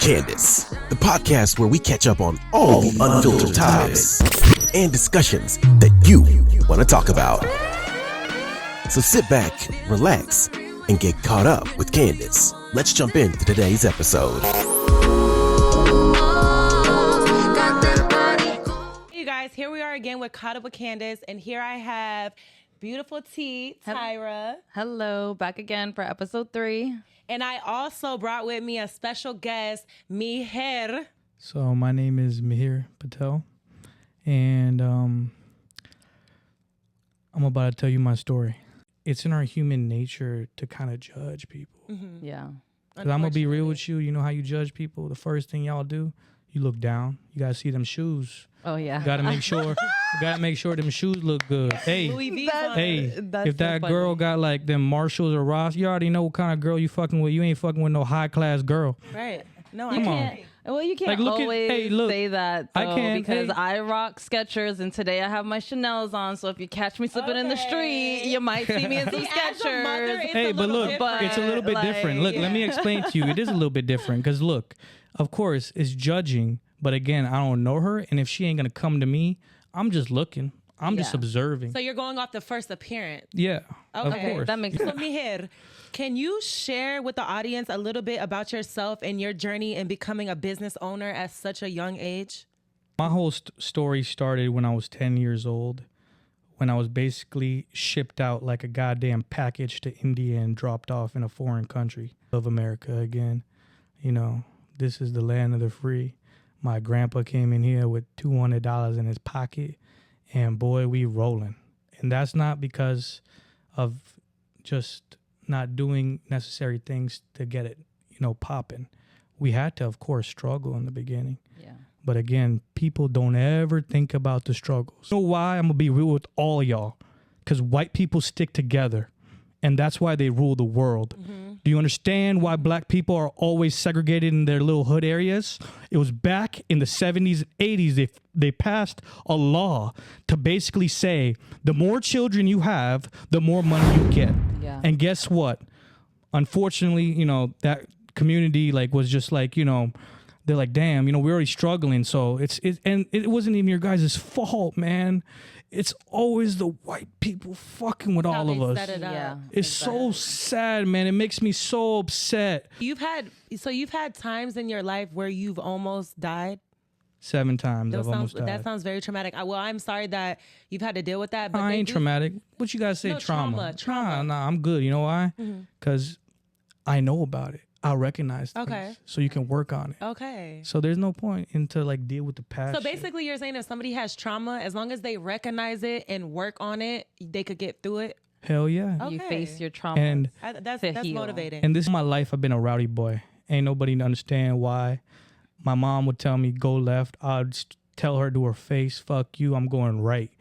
Candace, the podcast where we catch up on all the unfiltered topics and discussions that you want to talk about. So sit back, relax, and get caught up with Candace. Let's jump into today's episode. Hey you guys, here we are again with Caught Up with Candace, and here I have beautiful T, Tyra. Hello, back again for episode 3. And I also brought with me a special guest, Mihir. So my name is Mihir Patel, and I'm about to tell you my story. It's in our human nature to kind of judge people. Mm-hmm. Yeah. Because I'm going to be real with you. You know how you judge people? The first thing y'all do, you look down. You got to see them shoes. Oh, yeah. You got to make sure. Them shoes look good. Hey, if that girl got like them Marshalls or Ross, you already know what kind of girl you fucking with. You ain't fucking with no high class girl. Right. No, You I can't. can't. Well, you can't Like, always say that, though, I can, because hey. I rock Skechers, and today I have my Chanels on, so if you catch me slipping in the street, you might see me in some Skechers. Hey, but look, it's a little bit different. Look, let me explain to you. It is a little bit different because look, of course, it's judging. But again, I don't know her, and if she ain't gonna come to me, I'm just looking. I'm just observing. So you're going off the first appearance. Yeah, Okay. of course. That makes So sense. Mihir, can you share with the audience a little bit about yourself and your journey in becoming a business owner at such a young age? My whole story started when I was 10 years old, when I was basically shipped out like a goddamn package to India and dropped off in a foreign country of America again. You know, this is the land of the free. My grandpa came in here with $200 in his pocket, and boy, we rolling. And that's not because of just not doing necessary things to get it, popping. We had to, of course, struggle in the beginning. Yeah. But again, people don't ever think about the struggles. You know why? I'm going to be real with all y'all. Because white people stick together. And that's why they rule the world. Mm-hmm. Do you understand why black people are always segregated in their little hood areas? It was back in the 70s and 80s. They passed a law to basically say the more children you have, the more money you get. Yeah. And guess what? Unfortunately, that community was just like, they're like, damn, we're already struggling. So and it wasn't even your guys' fault, man. It's always the white people fucking with all of us. Set it up. Yeah. It's so sad, man. It makes me so upset. You've had times in your life where you've almost died. 7 times I've almost died. That sounds very traumatic. Well, I'm sorry that you've had to deal with that. But I ain't traumatic. What you guys say, No, trauma? trauma. Nah, I'm good. You know why? Because I know about it. I recognize things. Okay. So you can work on it. Okay. So there's no point into deal with the past. So basically, you're saying if somebody has trauma, as long as they recognize it and work on it, they could get through it. Hell yeah. Okay. You face your trauma. And That's heal. motivating. And this is my life. I've been a rowdy boy. Ain't nobody to understand why. My mom would tell me, go left. I'd tell her to her face, fuck you, I'm going right.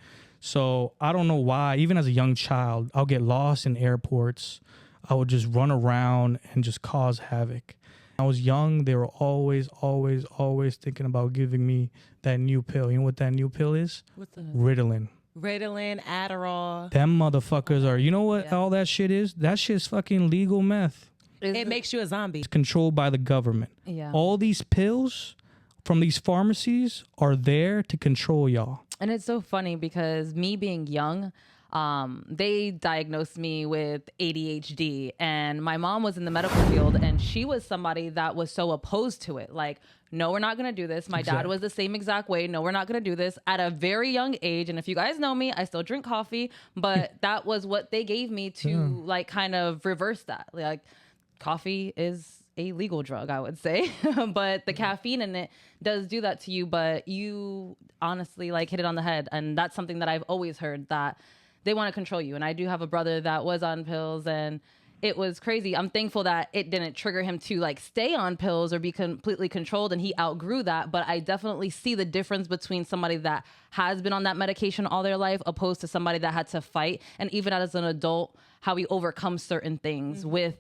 So I don't know why. Even as a young child, I'll get lost in airports. I would just run around and just cause havoc. When I was young, they were always thinking about giving me that new pill. You know what that new pill is? What's the Ritalin. Ritalin, Adderall. Them motherfuckers are, you know what all that shit is? That shit's fucking legal meth. It makes you a zombie. It's controlled by the government. Yeah. All these pills from these pharmacies are there to control y'all. And it's so funny because me being young, they diagnosed me with ADHD, and my mom was in the medical field, and she was somebody that was so opposed to it. Like, no, we're not going to do this. My dad was the same exact way. No, we're not going to do this at a very young age. And if you guys know me, I still drink coffee, but that was what they gave me to kind of reverse that. Like, coffee is a legal drug, I would say, but the caffeine in it does do that to you. But you honestly hit it on the head. And that's something that I've always heard, that they want to control you. And I do have a brother that was on pills, and it was crazy. I'm thankful that it didn't trigger him to stay on pills or be completely controlled, and he outgrew that. But I definitely see the difference between somebody that has been on that medication all their life opposed to somebody that had to fight. And even as an adult, how we overcome certain things with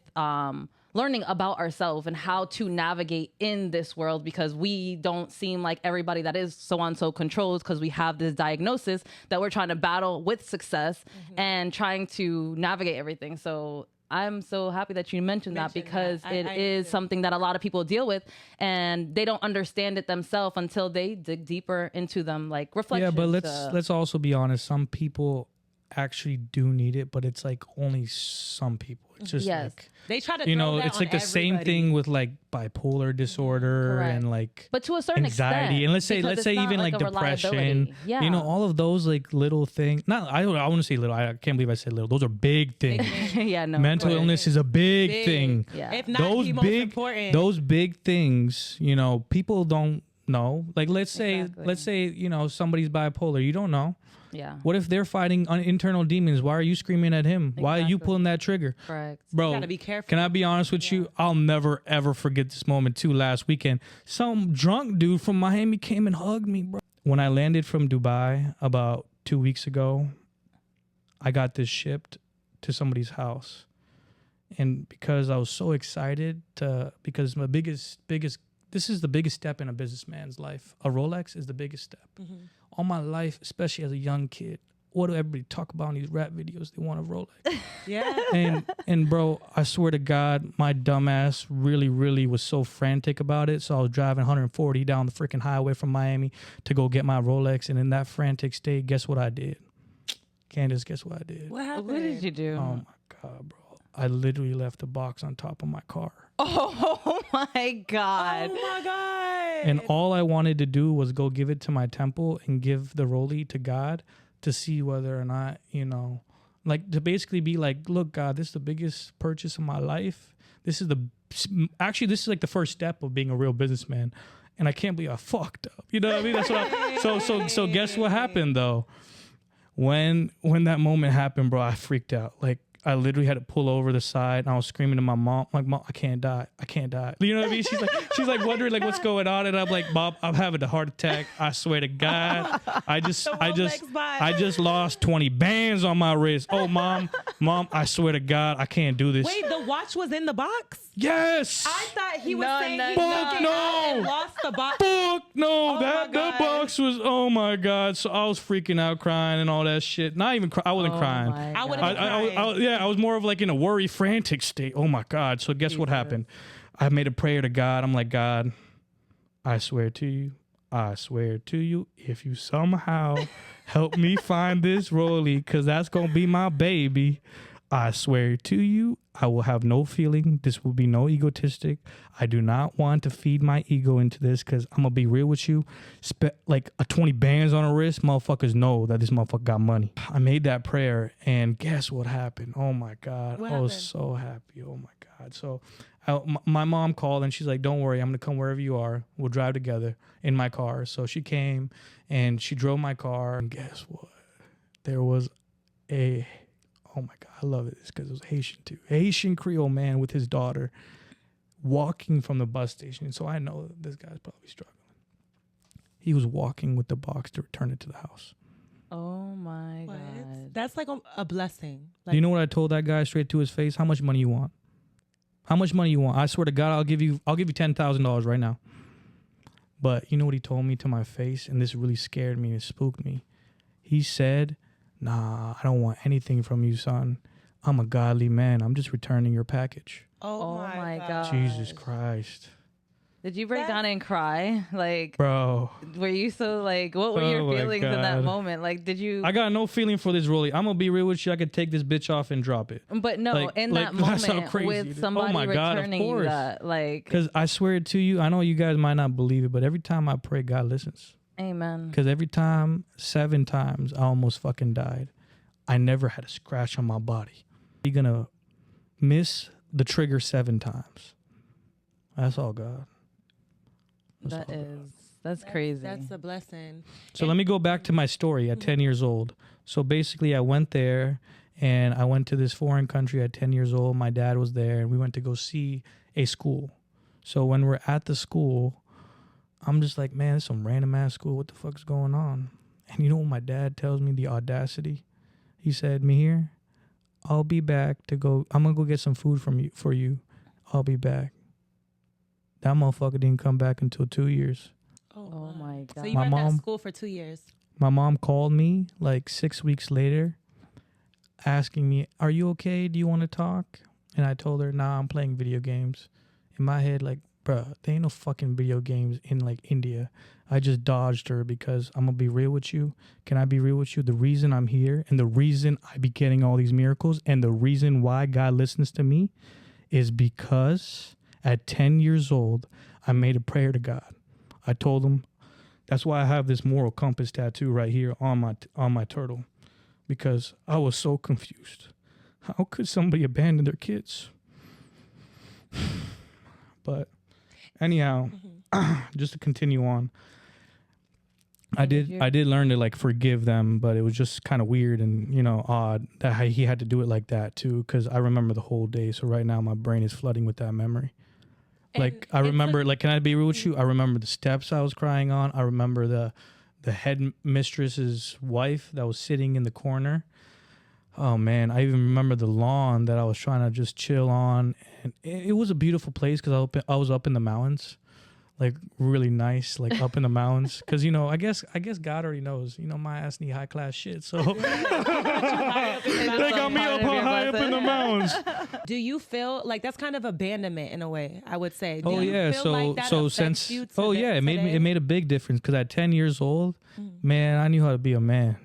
learning about ourselves and how to navigate in this world, because we don't seem like everybody that is so on so controlled, because we have this diagnosis that we're trying to battle with success and trying to navigate everything. So I'm so happy that you mentioned that because it I is do. something that a lot of people deal with, and they don't understand it themselves until they dig deeper into them, like reflections. Yeah, but let's also be honest. Some people actually do need it, but it's like only some people. It's just Yes. like, They try to you throw know, that it's on like the same everybody. thing with like bipolar disorder Correct. and like But to a certain anxiety, extent, and let's because say it's not even like a depression. reliability. Yeah. You know, all of those like little things. Not I want to say little. I can't believe I said little. Those are big things. Yeah, no. Mental right. illness is a big thing. Yeah. If not Those the most big important. those big things, you know, people don't know. Like let's say you know somebody's bipolar. You don't know. Yeah. What if they're fighting internal demons? Why are you screaming at him? Why are you Exactly. pulling that trigger? Correct. Bro, gotta be careful. Can I be honest with you? I'll never ever forget this moment too. Last weekend, some drunk dude from Miami came and hugged me, bro. When I landed from Dubai about 2 weeks ago, I got this shipped to somebody's house. And because I was so excited because my biggest, this is the biggest step in a businessman's life. A Rolex is the biggest step. All my life, especially as a young kid, what do everybody talk about in these rap videos? They want a Rolex. Yeah. And bro, I swear to God, my dumb ass really was so frantic about it. So I was driving 140 down the freaking highway from Miami to go get my Rolex. And in that frantic state, guess what I did? Candace, guess what I did? What happened? What did you do? Oh my God, bro. I literally left the box on top of my car. Oh my God. Oh my God. And all I wanted to do was go give it to my temple and give the rollie to God to see whether or not, you know, like to basically be like, look, God, this is the biggest purchase of my life. This is like the first step of being a real businessman. And I can't believe I fucked up. You know what I mean? That's what so guess what happened though? When that moment happened, bro, I freaked out. Like I literally had to pull over the side and I was screaming to my mom, like, Mom, I can't die. You know what I mean? She's like wondering like what's going on. And I'm like, Mom, I'm having a heart attack. I swear to God. I just lost 20 bands on my wrist. Oh, Mom, I swear to God, I can't do this. Wait, the watch was in the box? Yes. I thought he was saying no, he no. took it out and lost the box. Fuck no, Oh that my God. box was, oh my God. So I was freaking out, crying and all that shit. Not even I wasn't crying. I would have been crying. I was more of like in a worry, frantic state. Oh my God. So guess what happened? I made a prayer to God. I'm like, God, I swear to you, if you somehow help me find this rollie, because that's going to be my baby, I swear to you, I will have no feeling. This will be no egotistic. I do not want to feed my ego into this because I'm going to be real with you. Like a 20 bands on a wrist, motherfuckers know that this motherfucker got money. I made that prayer and guess what happened? Oh my God. What I was happened? so happy. Oh my God. So my mom called and she's like, don't worry. I'm going to come wherever you are. We'll drive together in my car. So she came and she drove my car. And guess what? There was oh my God, I love it because it was Haitian too. Haitian Creole man with his daughter walking from the bus station. So I know this guy's probably struggling. He was walking with the box to return it to the house. Oh my What? God. That's like a blessing. Like, Do you know what I told that guy straight to his face? How much money you want? How much money you want? I swear to God, I'll give you $10,000 right now. But you know what he told me to my face? And this really scared me. It spooked me. He said, nah, I don't want anything from you, son. I'm a godly man. I'm just returning your package. oh my God. Jesus Christ. Did you break down and cry? Like, Bro. were you so like, what were Oh your my feelings in that God. moment? Like, did you? I got no feeling for this rollie. I'm going to be real with you. I could take this bitch off and drop it. But no, Like- in like, that that's how moment crazy it with is. somebody Oh my God, of returning you course. that, like, Because I swear to you, I know you guys might not believe it, but every time I pray, God listens. amen. Because every time, 7 times, I almost fucking died. I never had a scratch on my body. You're going to miss the trigger 7 times. That's all God. That's crazy. That's a blessing. So let me go back to my story at 10 years old. So basically I went there and I went to this foreign country at 10 years old. My dad was there and we went to go see a school. So when we're at the school, I'm just like, man, it's some random ass school. What the fuck's going on? And you know what my dad tells me, the audacity? He said, Mihir, I'll be back I'm going to go get some food for you. I'll be back. That motherfucker didn't come back until 2 years. Oh my God. So you My were at mom- that school for 2 years. My mom called me like 6 weeks later asking me, are you okay? Do you want to talk? And I told her, nah, I'm playing video games. In my head, like, bruh, there ain't no fucking video games in like India. I just dodged her because I'm gonna be real with you. Can I be real with you? The reason I'm here and the reason I be getting all these miracles and the reason why God listens to me is because at 10 years old, I made a prayer to God. I told him, that's why I have this moral compass tattoo right here on my turtle, because I was so confused. How could somebody abandon their kids? But anyhow, just to continue on, I did learn to like forgive them, but it was just kind of weird and, you know, odd that he had to do it like that too, because I remember the whole day. So right now my brain is flooding with that memory. Like I remember, like, can I be real with you? I remember the steps I was crying on. I remember the headmistress's wife that was sitting in the corner. Oh man, I even remember the lawn that I was trying to just chill on, and it was a beautiful place because I was up in the mountains, like really nice, like up in the mountains. Because, you know, I guess God already knows, you know, my ass need high class shit, so they got me up high up in the mountains. Do you feel like that's kind of abandonment in a way? I would say. Do Oh you yeah, feel like that so affects since you it made a big difference because at 10 years old, man, I knew how to be a man.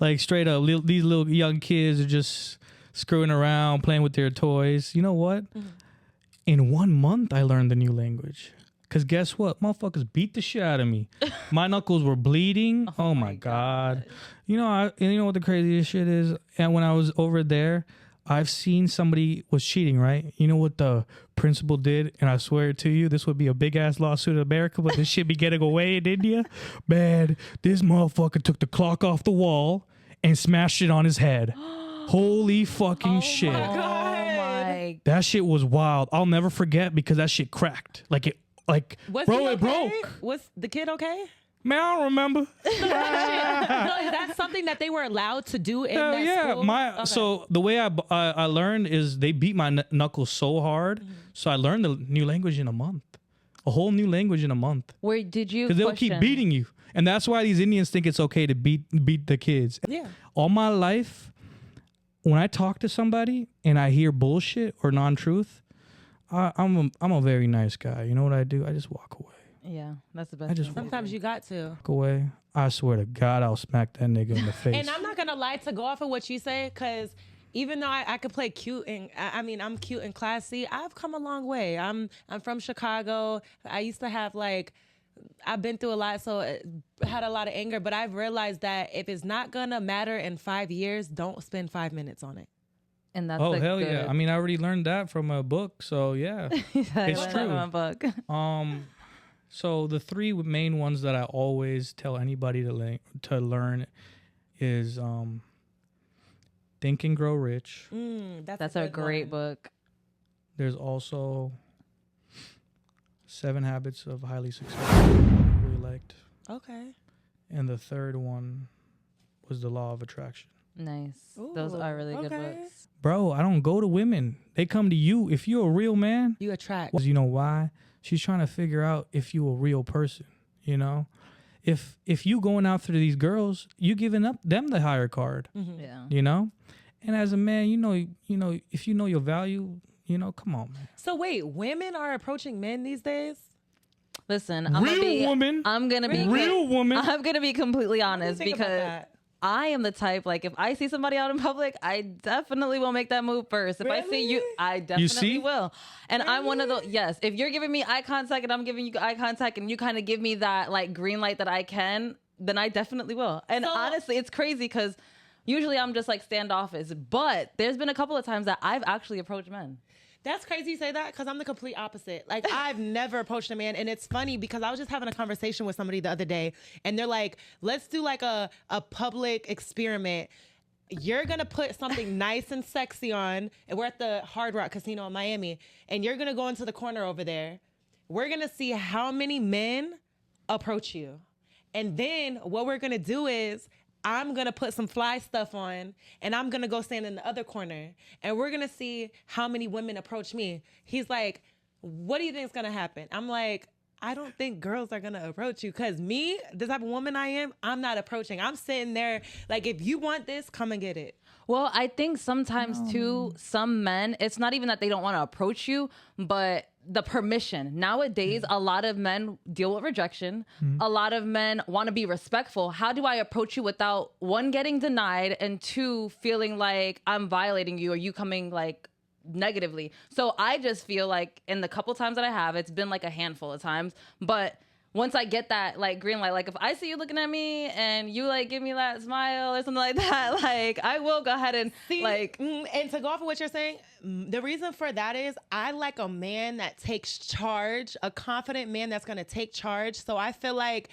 Like straight up, these little young kids are just screwing around, playing with their toys. You know what? In 1 month, I learned the new language. Because guess what? Motherfuckers beat the shit out of me. My knuckles were bleeding. Oh my God. You know, you know what the craziest shit is? And when I was over there, I've seen somebody was cheating, right? You know what the principal did? And I swear to you, this would be a big ass lawsuit in America, but this shit be getting away in India. Man, this motherfucker took the clock off the wall and smashed it on his head. Holy fucking shit. My God. That shit was wild. I'll never forget because that shit cracked. It broke. Was the kid okay? Man, I don't remember. No, is that something that they were allowed to do in that school? So the way I learned is they beat my knuckles so hard, so I learned the new language in a month, a whole new language in a month. Where did you? Because they'll keep beating you, and that's why these Indians think it's okay to beat the kids. Yeah. All my life, when I talk to somebody and I hear bullshit or non-truth, I'm a very nice guy. You know what I do? I just walk away. Yeah, that's the best. Sometimes you got to Walk away. I swear to God, I'll smack that nigga in the face. And I'm not gonna lie, to go off of what you say, because even though I could play cute and I'm cute and classy, I've come a long way. I'm from Chicago. I used to have I've been through a lot, so I had a lot of anger. But I've realized that if it's not gonna matter in 5 years, don't spend 5 minutes on it. And that's hell yeah! I mean, I already learned that from a book, so yeah, it's true. From a book. So the three main ones that I always tell anybody to learn is Think and Grow Rich. That's a great book. There's also 7 Habits of Highly Successful. I really liked. Okay. And the third one was The Law of Attraction. Nice. Ooh, those are really good books. Bro, I don't go to women. They come to you. If you're a real man, You attract. you know why? She's trying to figure out if you a real person, you know? If you going after these girls, you giving up them the higher card, Yeah. you know? And as a man, you know, if you know your value, you know, come on, man. So wait, women are approaching men these days? Listen, Real woman. I'm gonna be Real woman. I'm gonna be completely honest think about because that? I am the type, like, if I see somebody out in public, I definitely will make that move first. If I see you, I definitely will. And I'm one of those, yes, if you're giving me eye contact and I'm giving you eye contact and you kind of give me that, like, green light that I can, then I definitely will. And honestly, it's crazy because usually I'm just, like, standoffish. But there's been a couple of times that I've actually approached men. That's crazy you say that, because I'm the complete opposite. Like, I've never approached a man, and it's funny because I was just having a conversation with somebody the other day, and they're like, let's do like a public experiment. You're going to put something nice and sexy on, and we're at the Hard Rock Casino in Miami, and you're going to go into the corner over there. We're going to see how many men approach you. And then what we're going to do is I'm going to put some fly stuff on and I'm going to go stand in the other corner and we're going to see how many women approach me. He's like, what do you think is going to happen? I'm like, I don't think girls are going to approach you, because me, the type of woman I am, I'm not approaching. I'm sitting there like, if you want this, come and get it. Well, I think sometimes too, some men, it's not even that they don't want to approach you, but the permission. Nowadays, a lot of men deal with rejection. A lot of men want to be respectful. How do I approach you without, one, getting denied, and two, feeling like I'm violating you or you coming like negatively? So I just feel like in the couple times that I have, it's been like a handful of times, but once I get that like green light, like if I see you looking at me and you like give me that smile or something like that, like I will go ahead and and to go off of what you're saying, the reason for that is I like a man that takes charge, a confident man that's gonna take charge. So I feel like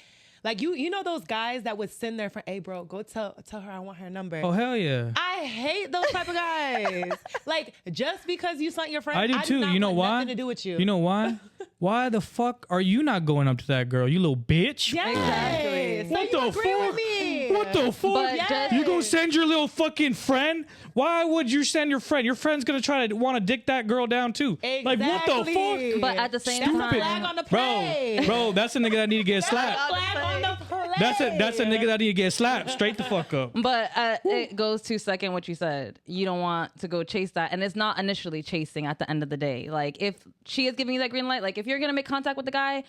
you know those guys that would send their friend, hey bro, go tell her I want her number. Oh hell yeah. I hate those type of guys. Like just because you sent your friend, I do too. not You know want why? nothing to do with you. You know why? Why the fuck are you not going up to that girl? You little bitch. Yes. Exactly. So What you the agree fuck? with me. What the fuck? But just- You gonna send your little fucking friend? Why would you send your friend? Your friend's gonna try to want to dick that girl down too. Like what the Exactly. fuck? But at the same That's a time, flag on the play. Bro, that's a nigga that need to get slapped. Flag on the play. That's a nigga that need to get slapped straight the fuck up. but it goes to second what you said. You don't want to go chase that. And it's not initially chasing at the end of the day. Like if she is giving you that green light, like if you're going to make contact with the guy,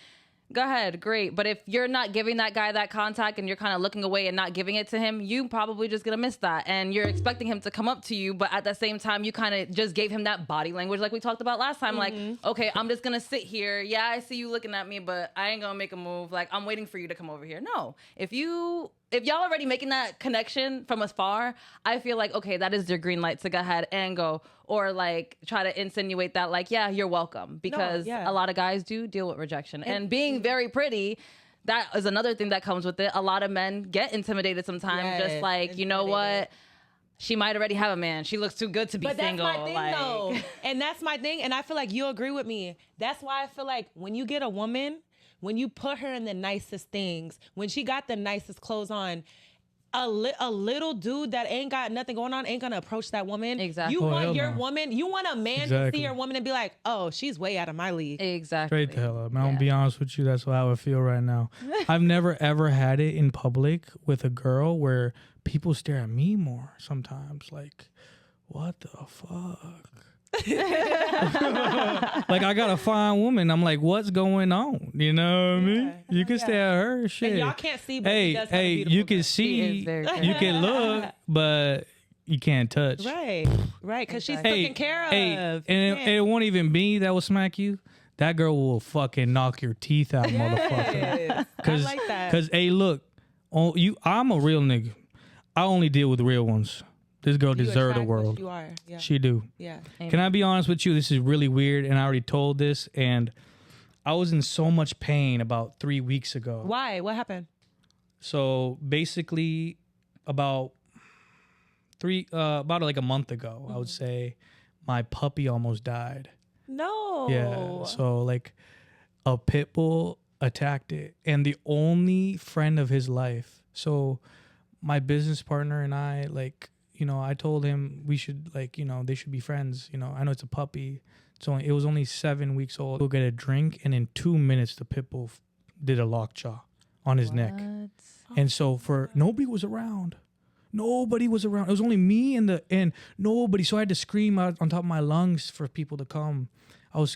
go ahead, great. But if you're not giving that guy that contact and you're kind of looking away and not giving it to him, you probably just gonna miss that. And you're expecting him to come up to you, but at the same time, you kind of just gave him that body language like we talked about last time. Like, okay, I'm just gonna sit here. Yeah, I see you looking at me, but I ain't gonna make a move. Like, I'm waiting for you to come over here. No, if y'all already making that connection from afar, I feel like, okay, that is your green light to go ahead and go. Or like try to insinuate that like, yeah, you're welcome. Because a lot of guys do deal with rejection. And being very pretty, that is another thing that comes with it. A lot of men get intimidated sometimes. Just like, you know what? She might already have a man. She looks too good to be single. That's my thing, though. And that's my thing. And I feel like you'll agree with me. That's why I feel like when you get a woman, when you put her in the nicest things, when she got the nicest clothes on, a little dude that ain't got nothing going on ain't gonna approach that woman. Exactly. You want your no. woman, you want a man to see your woman and be like, oh, she's way out of my league. Exactly. Straight the hell up. I'm gonna be honest with you. That's how I feel right now. I've never ever had it in public with a girl where people stare at me more sometimes. Like, what the fuck? Like I got a fine woman. I'm like, what's going on? You know what I mean? You can stare at her. Shit. And y'all can't see, but she does have a hey, beautiful you can girl. see, very you can look, but you can't touch. Right, because she's Exactly. taken care of. And it won't even be that will smack you. That girl will fucking knock your teeth out, motherfucker. I like that. Cause hey, look, I'm a real nigga. I only deal with real ones. This girl You deserve the attract what world. You are. Yeah. She do. Yeah. Can I be honest with you? This is really weird, and I already told this, and I was in so much pain about 3 weeks ago. Why? What happened? So basically, about like a month ago, I would say, my puppy almost died. No. Yeah. So like, a pit bull attacked it, and the only friend of his life. So my business partner and I, like, I told him we should, like, they should be friends. I know it's a puppy. It was only 7 weeks old. Go get a drink, and in 2 minutes, the pit bull did a lockjaw on his neck. And so nobody was around. Nobody was around. It was only me and nobody. So I had to scream out on top of my lungs for people to come.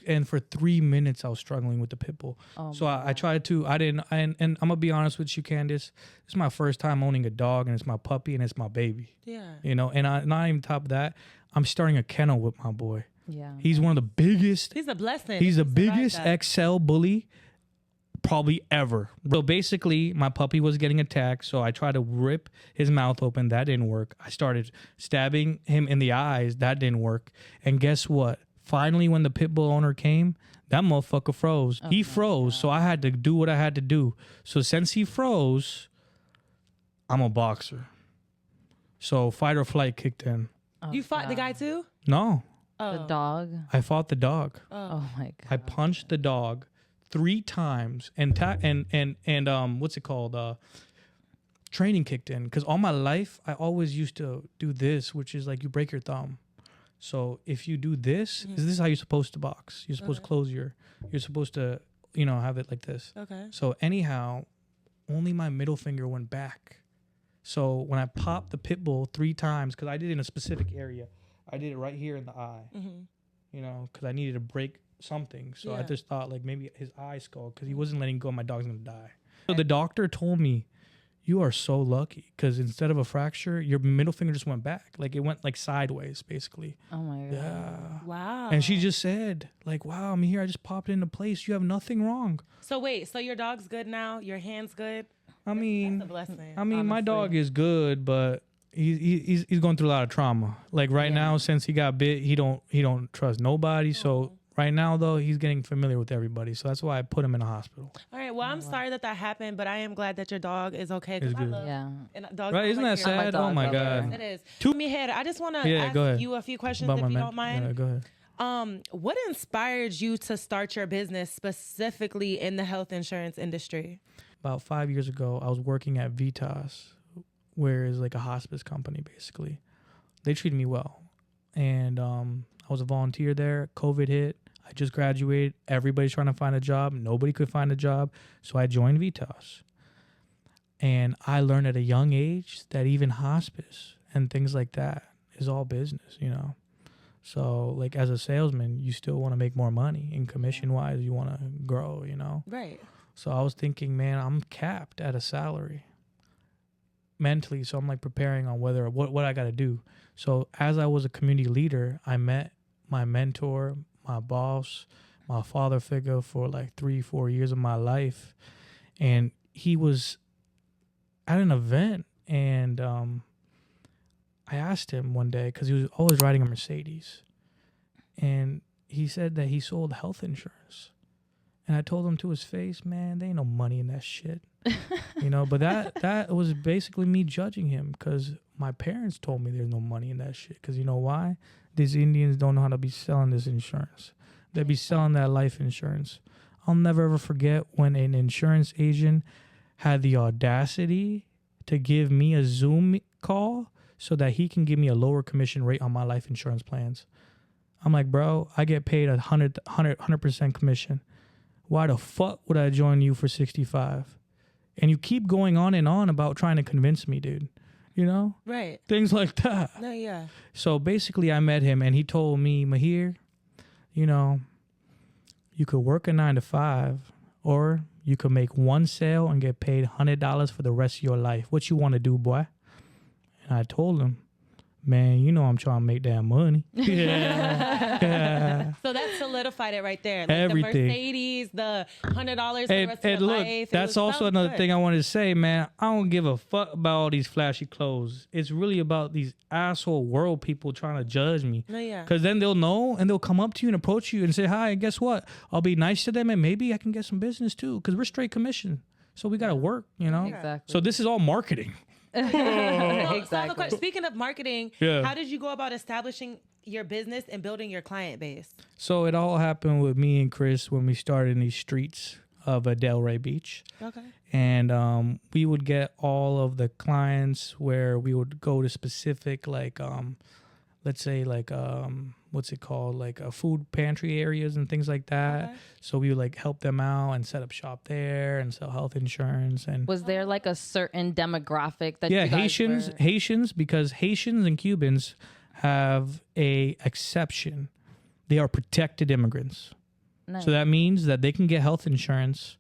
And for 3 minutes I was struggling with the pit bull. So I tried to. And I'm gonna be honest with you, Candace. This is my first time owning a dog, and it's my puppy, and it's my baby. Yeah. And not even top of that, I'm starting a kennel with my boy. Yeah. He's one of the biggest. He's a blessing. He's the He survived biggest that. XL bully probably ever. So basically, my puppy was getting attacked, so I tried to rip his mouth open. That didn't work. I started stabbing him in the eyes. That didn't work. And guess what? Finally, when the pit bull owner came, that motherfucker froze. He froze, so I had to do what I had to do. So since he froze, I'm a boxer. So fight or flight kicked in. You fought the guy too? No, The dog. I fought the dog. Oh my god. I punched the dog 3 times and what's it called? Training kicked in, because all my life I always used to do this, which is like you break your thumb. So if you do this, this is how you're supposed to box. You're supposed to close you're supposed to, have it like this. Okay. So anyhow, only my middle finger went back. So when I popped the pit bull 3 times, because I did it in a specific area, I did it right here in the eye, you know, because I needed to break something. So I just thought like maybe his eye skull, because he wasn't letting go. My dog's gonna die. So the doctor told me, you are so lucky, because instead of a fracture, your middle finger just went back. Like it went like sideways, basically. Oh my God. Yeah. Wow. And she just said, like, wow, I'm here. I just popped into place. You have nothing wrong. So wait, so your dog's good now? Your hand's good? I mean, That's a blessing. I mean, my honestly. dog is good, but he's going through a lot of trauma. Like right now, since he got bit, he don't trust nobody. So right now, though, he's getting familiar with everybody. So that's why I put him in a hospital. All right. Well, I'm sorry that happened, but I am glad that your dog is okay. It's good. And dogs Right? Isn't that sad? Oh my God. It is. Mihir, I just want to go ahead. ask you a few questions About if my you men- don't mind. Yeah, go ahead. What inspired you to start your business specifically in the health insurance industry? About 5 years ago, I was working at Vitas, where is like a hospice company, basically. They treated me well. And I was a volunteer there. COVID hit. I just graduated. Everybody's trying to find a job. Nobody could find a job. So I joined Vitas. And I learned at a young age that even hospice and things like that is all business, you know. So like as a salesman, you still want to make more money. And commission-wise, you want to grow, you know. Right. So I was thinking, man, I'm capped at a salary mentally. So I'm like preparing on what I got to do. So as I was a community leader, I met my mentor, my boss, my father figure for like 3-4 years of my life. And he was at an event, and I asked him one day, because he was always riding a Mercedes, and he said that he sold health insurance. And I told him to his face, man, there ain't no money in that shit. You know, but that was basically me judging him, because my parents told me there's no money in that shit. Because you know why? These Indians don't know how to be selling this insurance. They be selling that life insurance. I'll never ever forget when an insurance agent had the audacity to give me a Zoom call so that he can give me a lower commission rate on my life insurance plans. I'm like, bro, I get paid 100% commission. Why the fuck would I join you for 65? And you keep going on and on about trying to convince me, dude. You know? Right. Things like that. No, yeah. So basically I met him, and he told me, Mihir, you know, you could work a 9 to 5, or you could make one sale and get paid $100 for the rest of your life. What you want to do, boy? And I told him, man, you know I'm trying to make that money. Yeah. So that solidified it right there. Like Everything. The Mercedes, the $100 for the rest of your look, life. that's also another thing I wanted to say, man. I don't give a fuck about all these flashy clothes. It's really about these asshole world people trying to judge me. No, yeah. Because then they'll know, and they'll come up to you and approach you and say, hi, and guess what? I'll be nice to them, and maybe I can get some business too, because we're straight commission. So we got to work, you know? Exactly. So this is all marketing. Exactly. Speaking of marketing, Yeah. how did you go about establishing your business and building your client base? So it all happened with me and Chris when we started in these streets of Delray Beach. Okay. And we would get all of the clients where we would go to specific, like, let's say, like, what's it called? Like food pantry areas and things like that. Okay. So we would like help them out and set up shop there and sell health insurance. And Was there like a certain demographic that yeah, you guys Haitians, because Haitians and Cubans have a exception. They are protected immigrants. Nice. So that means that they can get health insurance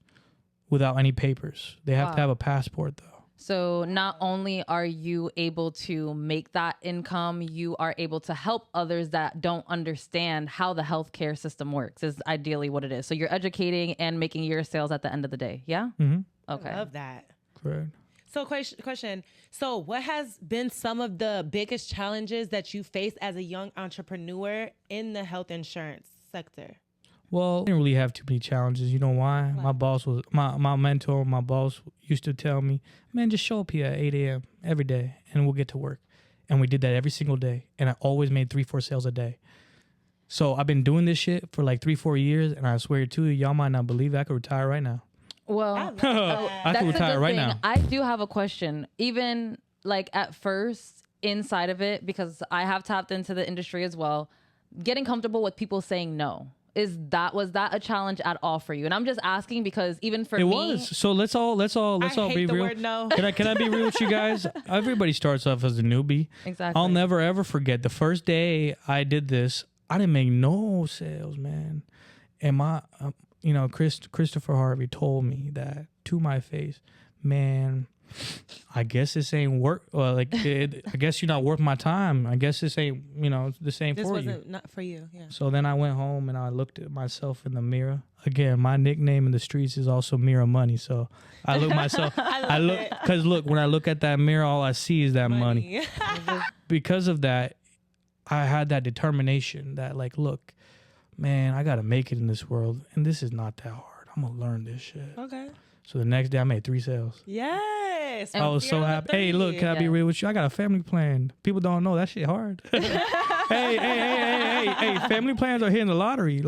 without any papers. They have to have a passport, though. So not only are you able to make that income, you are able to help others that don't understand how the healthcare system works, is ideally what it is. So you're educating and making your sales at the end of the day. Yeah? Mm-hmm. Okay. I love that. Correct. So question. So what has been some of the biggest challenges that you face as a young entrepreneur in the health insurance sector? Well, I didn't really have too many challenges. You know why? My boss was, my mentor, my boss used to tell me, man, just show up here at 8 a.m. every day and we'll get to work. And we did that every single day. And I always made 3-4 sales a day. So I've been doing this shit for like 3-4 years. And I swear to you, y'all might not believe it, I could retire right now. Well, I that's could a retire good right thing. now. I do have a question. Even like at first inside of it, because I have tapped into the industry as well, getting comfortable with people saying no. Was that a challenge at all for you? And I'm just asking because even for It me, was. So let's all I be hate the real. word no. Can I be real with you guys? Everybody starts off as a newbie. Exactly. I'll never ever forget the first day I did this. I didn't make no sales, man. And my, Christopher Harvey told me that to my face, man. I guess this ain't work. Well, I guess you're not worth my time. I guess this ain't, this ain't This for you. wasn't not for you. Yeah. So then I went home and I looked at myself in the mirror. Again, my nickname in the streets is also Mirror Money. So I look myself. Because look, when I look at that mirror, all I see is that money. Because of that, I had that determination that look, man, I gotta make it in this world, and this is not that hard. I'm gonna learn this shit. Okay. So the next day, I made 3 sales. Yes. I was so happy. Hey, look, can I be real with you? I got a family plan. People don't know that shit hard. hey, family plans are hitting the lottery.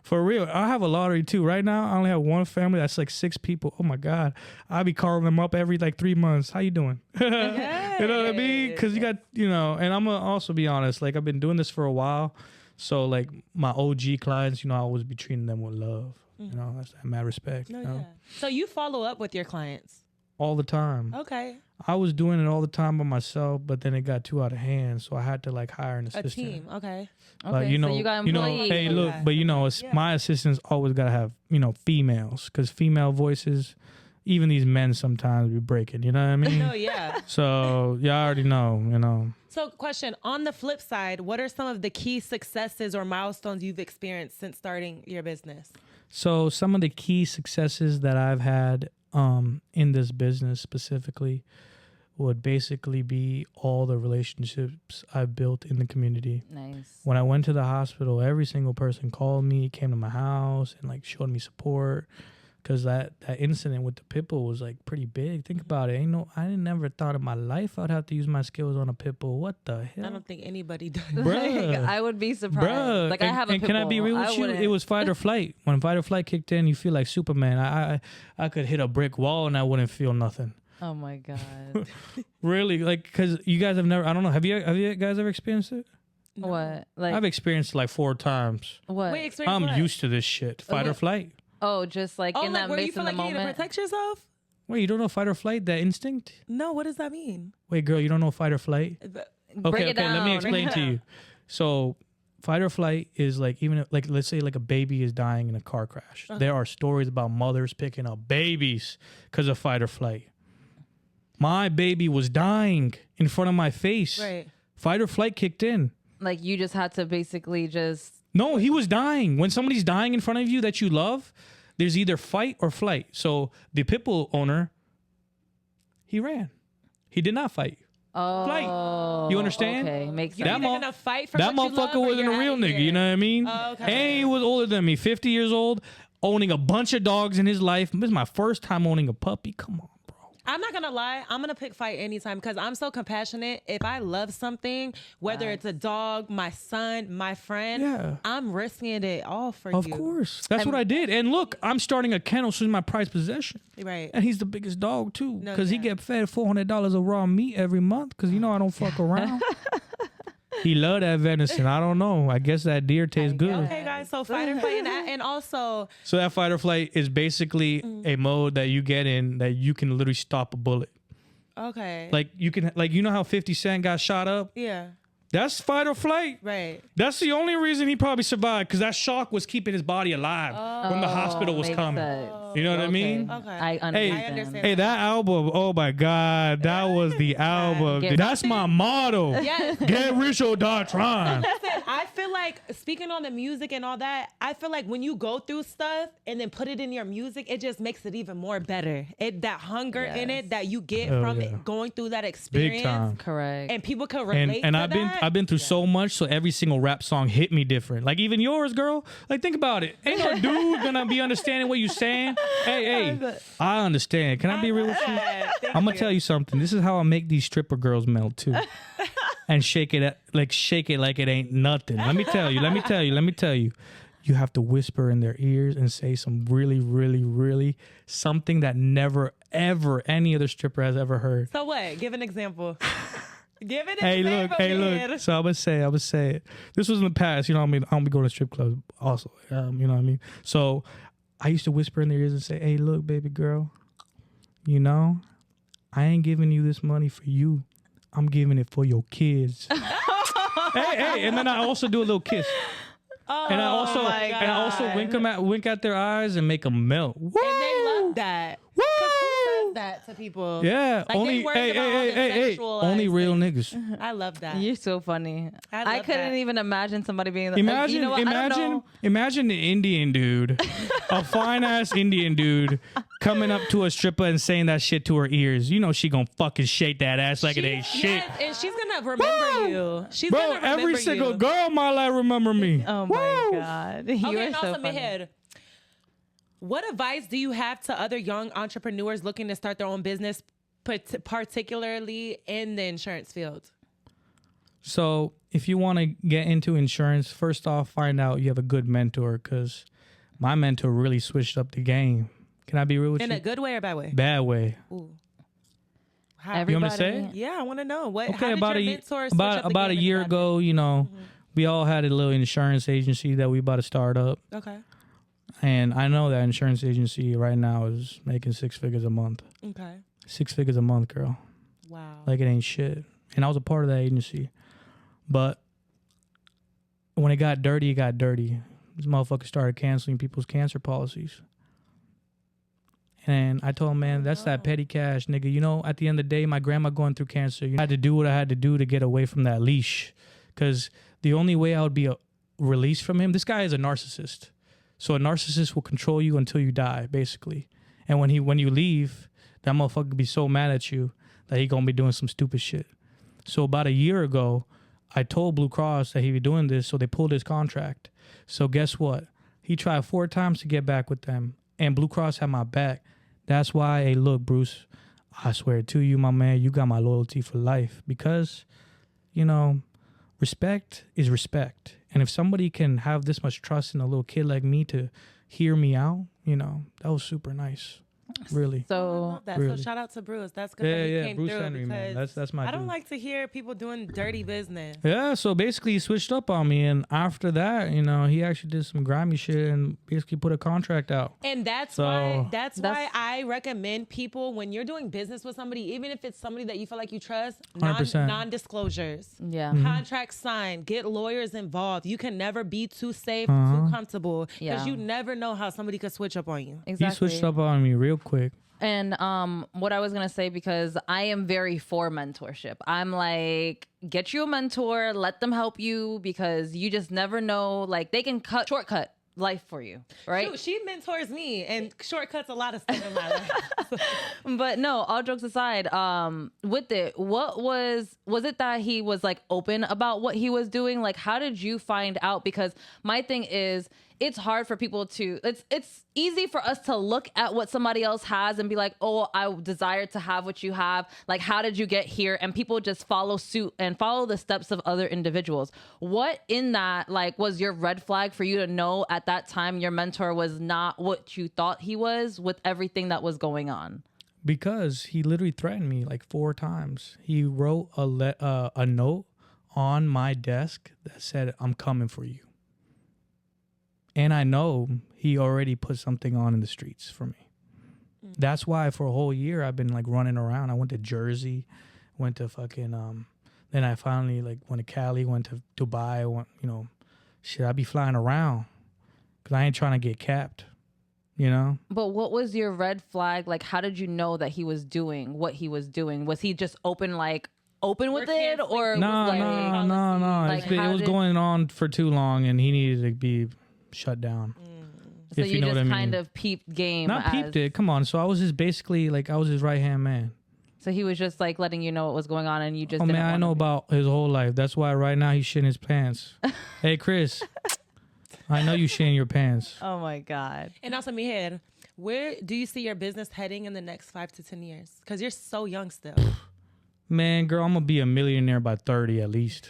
For real. I have a lottery too. Right now, I only have one family that's 6 people. Oh my God. I be calling them up every 3 months. How you doing? Yes. You know what I mean? Because you got, and I'm going to also be honest. I've been doing this for a while. So my OG clients, I always be treating them with love. That's mad respect. Yeah. So you follow up with your clients? All the time. Okay. I was doing it all the time by myself, but then it got too out of hand, so I had to hire an assistant. A team. Okay. But so you got employees. Hey, look, but my assistants always gotta have females, because female voices, even these men sometimes be breaking. You know what I mean? No, yeah. So y'all already know. So, question, on the flip side, what are some of the key successes or milestones you've experienced since starting your business? So some of the key successes that I've had in this business specifically would basically be all the relationships I've built in the community. Nice. When I went to the hospital, every single person called me, came to my house, and showed me support. Because that incident with the pit bull was pretty big. Think about it. I never thought in my life I'd have to use my skills on a pit bull. What the hell? I don't think anybody does. Bruh. I would be surprised. Bruh. I have a pit can I be bull. real with you? It was fight or flight. When fight or flight kicked in, you feel like Superman. I could hit a brick wall and I wouldn't feel nothing. Oh my God. Really? Because you guys have never, I don't know. Have you guys ever experienced it? No. What? I've experienced 4 times. What? Wait, experience I'm what? used to this shit. Fight or flight. Oh, just in that where you base feel in the like you need to moment. protect yourself? Wait, you don't know fight or flight? That instinct? No, what does that mean? Wait, girl, you don't know fight or flight? Break it down. Let me explain to you. So, fight or flight is even let's say a baby is dying in a car crash. There are stories about mothers picking up babies because of fight or flight. My baby was dying in front of my face. Right. Fight or flight kicked in. You just had to basically just. No, he was dying. When somebody's dying in front of you that you love, there's either fight or flight. So the pit bull owner, he ran. He did not fight. Oh, Flight. You understand? Okay, makes You're sense. either gonna fight for That what you love motherfucker or wasn't you're a real outta nigga. here. You know what I mean? Oh, okay. And he was older than me, 50 years old, owning a bunch of dogs in his life. This is my first time owning a puppy. Come on, bro. I'm not gonna lie, I'm gonna pick fight anytime because I'm so compassionate. If I love something, whether it's a dog, my son, my friend, Yeah. I'm risking it all for Of you. course. That's what I did. And look, I'm starting a kennel, so it's my prized possession. Right. And he's the biggest dog, too. No, Because he yeah. get fed $400 of raw meat every month because, I don't fuck around. He love that venison. I don't know. I guess that deer tastes good. Okay, guys. So fight or flight, and also, So that fight or flight is basically a mode that you get in that you can literally stop a bullet. okay, You can, how 50 Cent got shot up? yeah, That's fight or flight. right. That's the only reason he probably survived, because that shock was keeping his body alive when the hospital was Makes coming. sense. You know what I mean? Okay. I understand. I understand. Hey, that album, oh my God, that was the album. Get That's my motto. Yes. Get rich or die trying. Listen, I feel like speaking on the music and all that, I feel like when you go through stuff and then put it in your music, it just makes it even more better. That hunger in it that you get from yeah. it, going through that experience, Big time. Correct. and people can relate. And to I've been through so much, so every single rap song hit me different. Even yours, girl. Think about it. Ain't no dude gonna be understanding what you saying. Hey, I understand. Can I be real with you? I'm gonna tell you something. This is how I make these stripper girls melt too, and shake it like it ain't nothing. Let me tell you. You have to whisper in their ears and say some really, really, really something that never, ever any other stripper has ever heard. So what? Give an example. Give it. Hey, look. So I would say it. This was in the past. You know what I mean? I don't be going to strip clubs also. You know what I mean? So I used to whisper in their ears and say, hey, look, baby girl, you know, I ain't giving you this money for you. I'm giving it for your kids. hey. And then I also do a little kiss. And I also wink at their eyes and make them melt. Woo! And they love that. Woo! Who says that to people? Yeah, Like, only only real niggas. I love that. You're so funny. I I love couldn't that. even imagine somebody being like, Imagine, you know what? I don't know. imagine an Indian dude, a fine ass Indian dude, coming up to a stripper and saying that shit to her ears. You know she gonna fucking shake that ass like it ain't shit. Yes, and she's gonna remember you. She's Bro, gonna remember every single you. girl in my life remember me. Oh my God. You Okay, are and so also, funny. Mihir, what advice do you have to other young entrepreneurs looking to start their own business, particularly in the insurance field? So if you want to get into insurance, first off, find out you have a good mentor, because my mentor really switched up the game. Can I be real with In you? a good way or bad way? Bad way. Ooh. How? You want me to say it? Yeah, I want to know. How Okay, did about your a mentor switch up the about a game in year bad ago, you know, we all had a little insurance agency that we about to start up. way? Okay. And I know that insurance agency right now is making 6 figures a month. Okay. 6 figures a month, girl. Wow. Like it ain't shit. And I was a part of that agency. But when it got dirty, it got dirty. This motherfucker started canceling people's cancer policies. And I told him, man, that's that petty cash, nigga. You know, at the end of the day, my grandma going through cancer. I had to do what I had to do to get away from that leash. Because the only way I would be released from him, this guy is a narcissist. So a narcissist will control you until you die, basically. And when you leave, that motherfucker will be so mad at you that he gonna be doing some stupid shit. So about a year ago, I told Blue Cross that he was doing this, so they pulled his contract. So guess what? He tried 4 times to get back with them, and Blue Cross had my back. That's why, hey, look, Bruce, I swear to you, my man, you got my loyalty for life, because, you know, respect is respect. And if somebody can have this much trust in a little kid like me to hear me out, you know, that was super nice. Really. I So love that. Really. So shout out to Bruce. That's good that he came Bruce through, Henry, man. because That's my I don't dude. like to hear people doing dirty business. Yeah, so basically he switched up on me, and after that, you know, he actually did some grimy shit and basically put a contract out. And that's why I recommend people, when you're doing business with somebody, even if it's somebody that you feel like you trust, 100%. non-disclosures. yeah. Mm-hmm. Contracts signed, get lawyers involved. You can never be too safe, too comfortable, because Yeah. you never know how somebody could switch up on you. Exactly. He switched up on me real quick. And what I was gonna say, because I am very for mentorship. I'm like, get you a mentor, let them help you, because you just never know. Like, they can shortcut life for you, right? Shoot, she mentors me and shortcuts a lot of stuff in my life. But no, all jokes aside, with it, what was it that he was like open about what he was doing? Like, how did you find out? Because my thing is, it's hard for people to, it's easy for us to look at what somebody else has and be like, oh, I desire to have what you have. Like, how did you get here? And people just follow suit and follow the steps of other individuals. What in that, like, was your red flag for you to know at that time your mentor was not what you thought he was with everything that was going on? Because he literally threatened me like 4 times. He wrote a note on my desk that said, I'm coming for you. And I know he already put something on in the streets for me. That's why for a whole year I've been like running around. I went to Jersey, went to fucking, then I finally like went to Cali, went to Dubai, I be flying around because I ain't trying to get capped, you know? But what was your red flag? Like, how did you know that he was doing what he was doing? Was he just open with it, or No. Like, It how was did- going on for too long, and he needed to be shut down. So if you you know just what I mean. kind of peeped game. Not peeped it. Come on. So I was just basically like, I was his right hand man. So he was just like letting you know what was going on, and you just Oh didn't man, I wanna know be- about his whole life. That's why right now he's shitting his pants. Hey Chris, I know you shitting your pants. Oh my God. And also, Mihir, where do you see your business heading in the next 5 to 10 years? Because you're so young still. Man, girl, I'm gonna be a millionaire by 30 at least.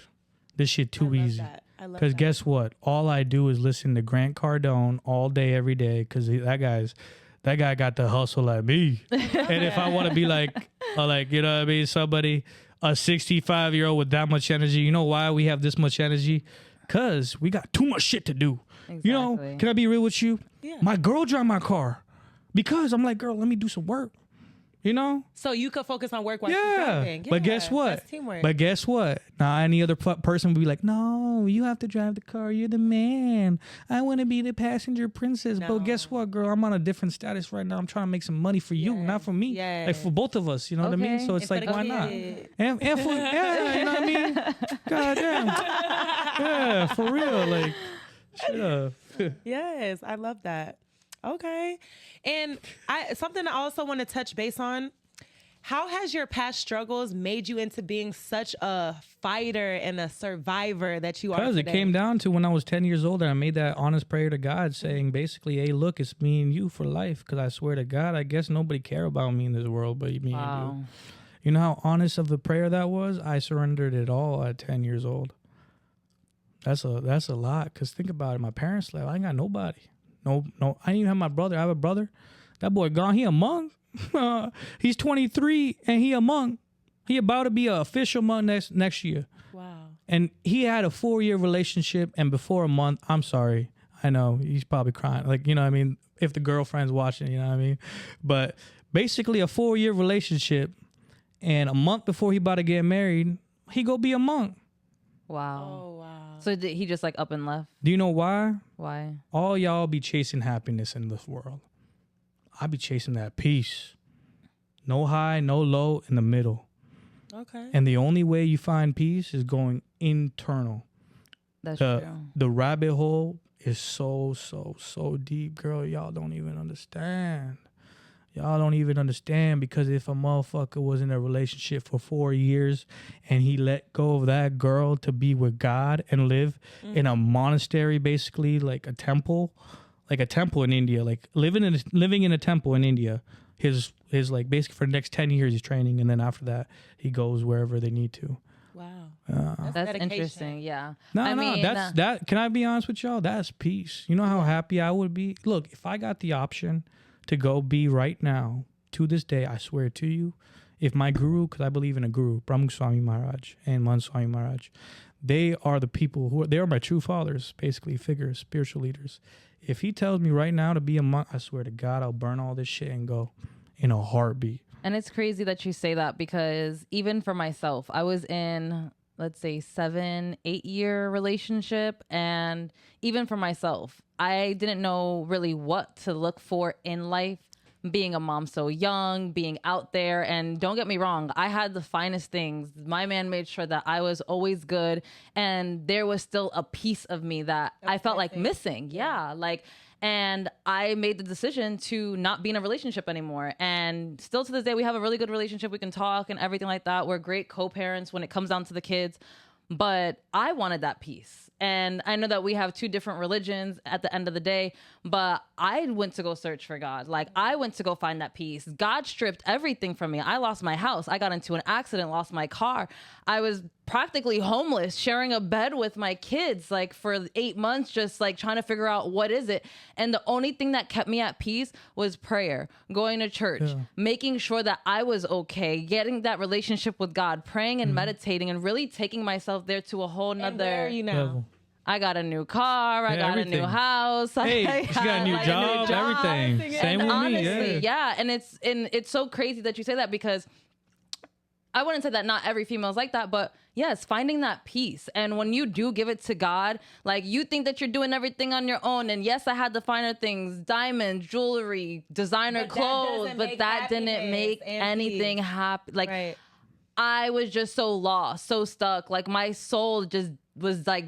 This shit too easy. I love Because that. guess what? All I do is listen to Grant Cardone all day, every day. Because that guy got the hustle like me. And if I want to be like, you know what I mean, somebody, a 65-year-old with that much energy. You know why we have this much energy? Because we got too much shit to do. Exactly. You know, can I be real with you? Yeah. My girl drive my car because I'm like, girl, let me do some work. You know? So you could focus on work while she's driving. But guess what? That's teamwork. But guess what? Now, any other person would be like, no, you have to drive the car. You're the man. I want to be the passenger princess. No. But guess what, girl? I'm on a different status right now. I'm trying to make some money for you, not for me. Yeah. Like for both of us. You know what I mean? Okay. So it's And like, for the why not? kid. And for, yeah, you know what I mean? God damn. Yeah, for real. Like, shut up. Yes, I love that. Okay. And something I also want to touch base on. How has your past struggles made you into being such a fighter and a survivor that you are Because today? it came down to when I was 10 years old and I made that honest prayer to God saying basically, hey, look, it's me and you for life. Because I swear to God, I guess nobody care about me in this world but me and you. You know how honest of the prayer that was? I surrendered it all at 10 years old. That's a lot. Because think about it. My parents left. I ain't got nobody. No. I didn't even have my brother. I have a brother. That boy gone. He a monk. He's 23 and he a monk. He about to be an official monk next year. Wow. And he had a 4-year relationship, and before a month, I'm sorry, I know he's probably crying. Like, you know what I mean? If the girlfriend's watching, you know what I mean? But basically a 4-year relationship, and a month before he about to get married, he go be a monk. Wow. Oh, wow. So did he just like up and left? Do you know why? Why? All y'all be chasing happiness in this world. I be chasing that peace. No high, no low, in the middle. Okay. And the only way you find peace is going internal. That's true. The rabbit hole is so deep, girl. Y'all don't even understand. Y'all don't even understand, because if a motherfucker was in a relationship for 4 years and he let go of that girl to be with God and live in a monastery, basically like a temple in India, like living in a temple in India, his like basically for the next 10 years he's training, and then after that he goes wherever they need to. Wow. That's dedication. interesting. Yeah. That's can I be honest with y'all? That's peace. You know how happy I would be? Look, if I got the option to go be right now, to this day, I swear to you, if my guru, because I believe in a guru, Brahma Swami Maharaj and Man Swami Maharaj, they are the people they are my true fathers, basically figures, spiritual leaders. If he tells me right now to be a monk, I swear to God, I'll burn all this shit and go in a heartbeat. And it's crazy that you say that, because even for myself, I was in, let's say, 7-8 year relationship. And even for myself, I didn't know really what to look for in life, being a mom so young, being out there. And don't get me wrong, I had the finest things. My man made sure that I was always good. And there was still a piece of me that I felt like missing. Yeah. And I made the decision to not be in a relationship anymore. And still to this day, we have a really good relationship. We can talk and everything like that. We're great co-parents when it comes down to the kids. But I wanted that peace. And I know that we have two different religions at the end of the day, but I went to go search for God. Like, I went to go find that peace. God stripped everything from me. I lost my house. I got into an accident, lost my car. I was practically homeless, sharing a bed with my kids, like for 8 months, just like trying to figure out what is it. And the only thing that kept me at peace was prayer, going to church, making sure that I was okay, getting that relationship with God, praying and meditating, and really taking myself there to a whole nother. And where are you now? Level. I got a new car. I got everything. a new house. Hey, she got a new job, everything. Same with Honestly, me. yeah. And it's so crazy that you say that, because I wouldn't say that not every female is like that, but yes, finding that peace. And when you do give it to God, like, you think that you're doing everything on your own. And yes, I had the finer things, diamonds, jewelry, designer clothes, but that didn't make anything happen. Like, Right. I was just so lost, so stuck. Like, my soul just was like,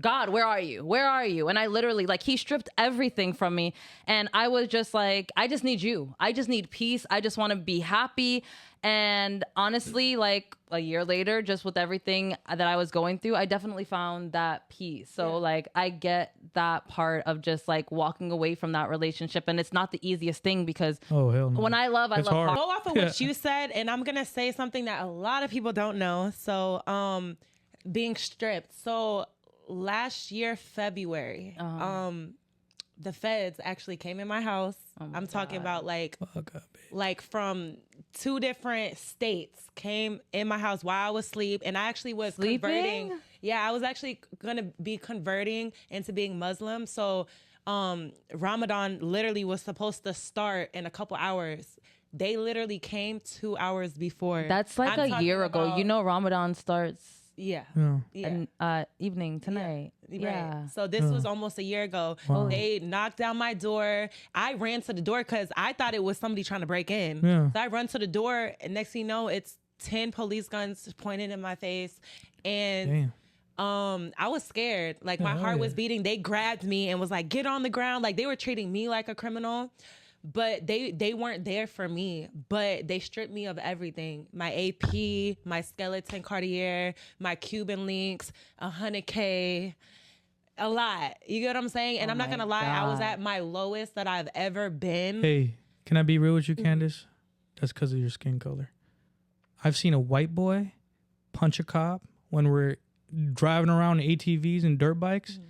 God, where are you? Where are you? And I literally, like, he stripped everything from me. And I was just like, I just need you. I just need peace. I just want to be happy. And honestly, like, a year later, just with everything that I was going through, I definitely found that peace. So like, I get that part of just like walking away from that relationship. And it's not the easiest thing, because hell no. when I love It's hard. Go off of what you said, and I'm gonna say something that a lot of people don't know. So, being stripped. So last year, February, the feds actually came in my house. I'm talking about like from 2 different states came in my house while I was asleep, and I actually was converting. Yeah, I was actually gonna be converting into being Muslim. So Ramadan literally was supposed to start in a couple hours. They literally came 2 hours before. That's like a year ago. You know, Ramadan starts. Yeah. And evening tonight. Yeah. So this was almost a year ago. Wow. They knocked down my door. I ran to the door because I thought it was somebody trying to break in. Yeah. So I run to the door, and next thing you know, it's 10 police guns pointed in my face. And I was scared. Like my heart was beating. They grabbed me and was like, get on the ground. Like they were treating me like a criminal. But they weren't there for me, but they stripped me of everything. My AP, my skeleton Cartier, my Cuban links, $100K, a lot. You get what I'm saying? And I'm not going to lie, I was at my lowest that I've ever been. Hey, can I be real with you, Candace? That's because of your skin color. I've seen a white boy punch a cop when we're driving around in ATVs and dirt bikes,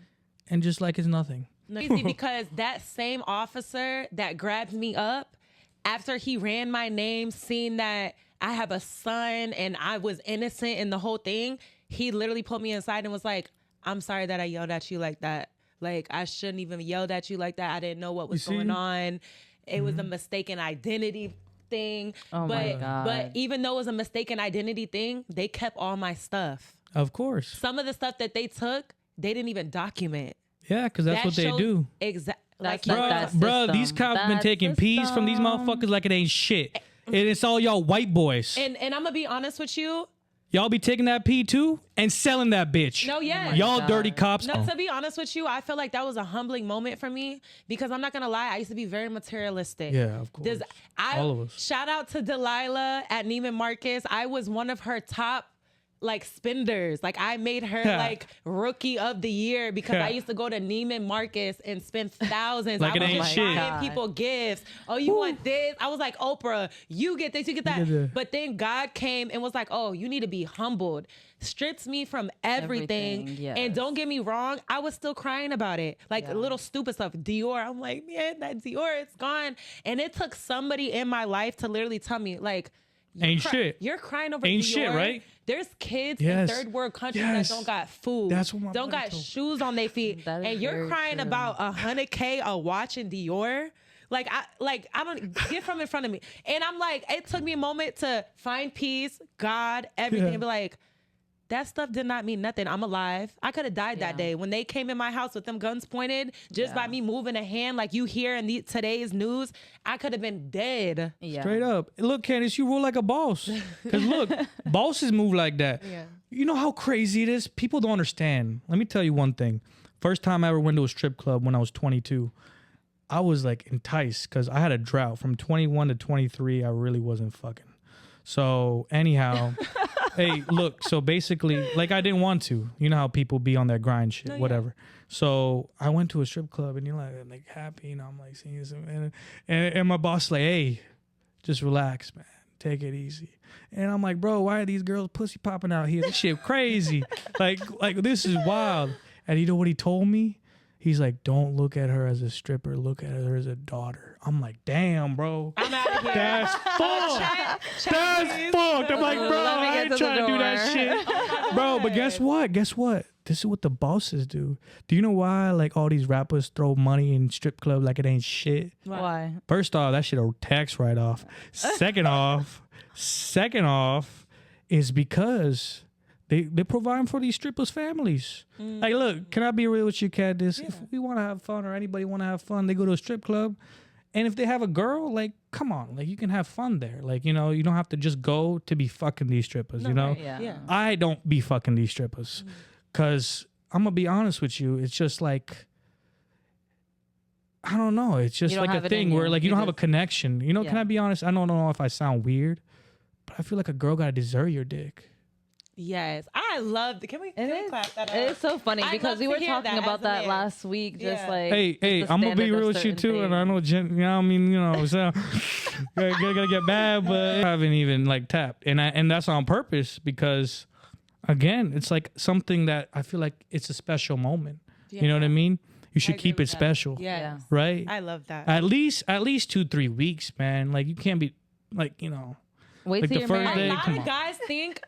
and just like it's nothing. Crazy because that same officer that grabbed me up after he ran my name, seeing that I have a son and I was innocent in the whole thing, he literally pulled me inside and was like, I'm sorry that I yelled at you like that. Like, I shouldn't even yelled at you like that. I didn't know what was going on. It was a mistaken identity thing. Oh my God. But even though it was a mistaken identity thing, they kept all my stuff. Of course. Some of the stuff that they took, they didn't even document. Yeah, because that's what they do. Exactly. Like, bro, these cops been taking peas from these motherfuckers like it ain't shit. And it's all y'all white boys. And I'm going to be honest with you. Y'all be taking that pee too and selling that bitch. No, yeah. Y'all dirty cops. No, to be honest with you, I feel like that was a humbling moment for me because I'm not going to lie. I used to be very materialistic. Yeah, of course. All of us. Shout out to Delilah at Neiman Marcus. I was one of her top like spenders. Like I made her like rookie of the year because I used to go to Neiman Marcus and spend thousands. Like I it ain't was shit. buying people gifts. Oh, you want this? I was like, Oprah, you get this, you get that. But then God came and was like, oh, you need to be humbled. Strips me from everything. Yes. And don't get me wrong, I was still crying about it. Like little stupid stuff. Dior, I'm like, man, that Dior, it's gone. And it took somebody in my life to literally tell me, like, shit. You're crying over ain't Dior. Shit, right? There's kids in third world countries that don't got food. That's what my don't got shoes on their feet. And you're crying about $100K a watch in Dior. Like I don't get from in front of me. And I'm like, it took me a moment to find peace, God, everything, and be like, that stuff did not mean nothing. I'm alive. I could have died that day. When they came in my house with them guns pointed, just by me moving a hand like you hear in today's news, I could have been dead. Yeah. Straight up. Look, Candace, you rule like a boss. Because look, bosses move like that. Yeah. You know how crazy it is? People don't understand. Let me tell you one thing. First time I ever went to a strip club when I was 22, I was like enticed because I had a drought. From 21 to 23, I really wasn't fucking. So anyhow, hey, look, so basically, like I didn't want to. You know how people be on their grind shit, whatever. So I went to a strip club and you're like happy, you know, I'm like seeing some, and my boss like, hey, just relax, man. Take it easy. And I'm like, bro, why are these girls pussy popping out here? This shit crazy. like this is wild. And you know what he told me? He's like, don't look at her as a stripper. Look at her as a daughter. I'm like, damn, bro. I'm out of here. That's fucked. That's fucked. I'm like, bro, I ain't trying to do that shit. Bro, but guess what? This is what the bosses do. Do you know why like all these rappers throw money in strip clubs like it ain't shit? Why? First off, that shit a tax write-off. Second off is because They're providing for these strippers' families. Like, look, can I be real with you, Candace? If we want to have fun or anybody want to have fun, they go to a strip club. And if they have a girl, like, come on, like, you can have fun there. Like, you know, you don't have to just go to be fucking these strippers, you know? Right, yeah. I don't be fucking these strippers. Because I'm going to be honest with you. It's just like, I don't know. It's just like a thing where, like, you don't have a connection. You know, can I be honest? I don't know if I sound weird, but I feel like a girl got to deserve your dick. Yes, I love. Can we clap that up? It is so funny because we were talking about that last week. Just like, hey, I'm gonna be real with you too, and I know, you know, I mean, you know, so gotta get bad, but I haven't even like tapped, and that's on purpose because, again, it's like something that I feel like it's a special moment. You know what I mean? You should agree keep it with that. special. Yeah. Right? I love that. At least 2-3 weeks, man. Like you can't be like, you know. Wait Like till the you're first married. day- A lot come of on. guys think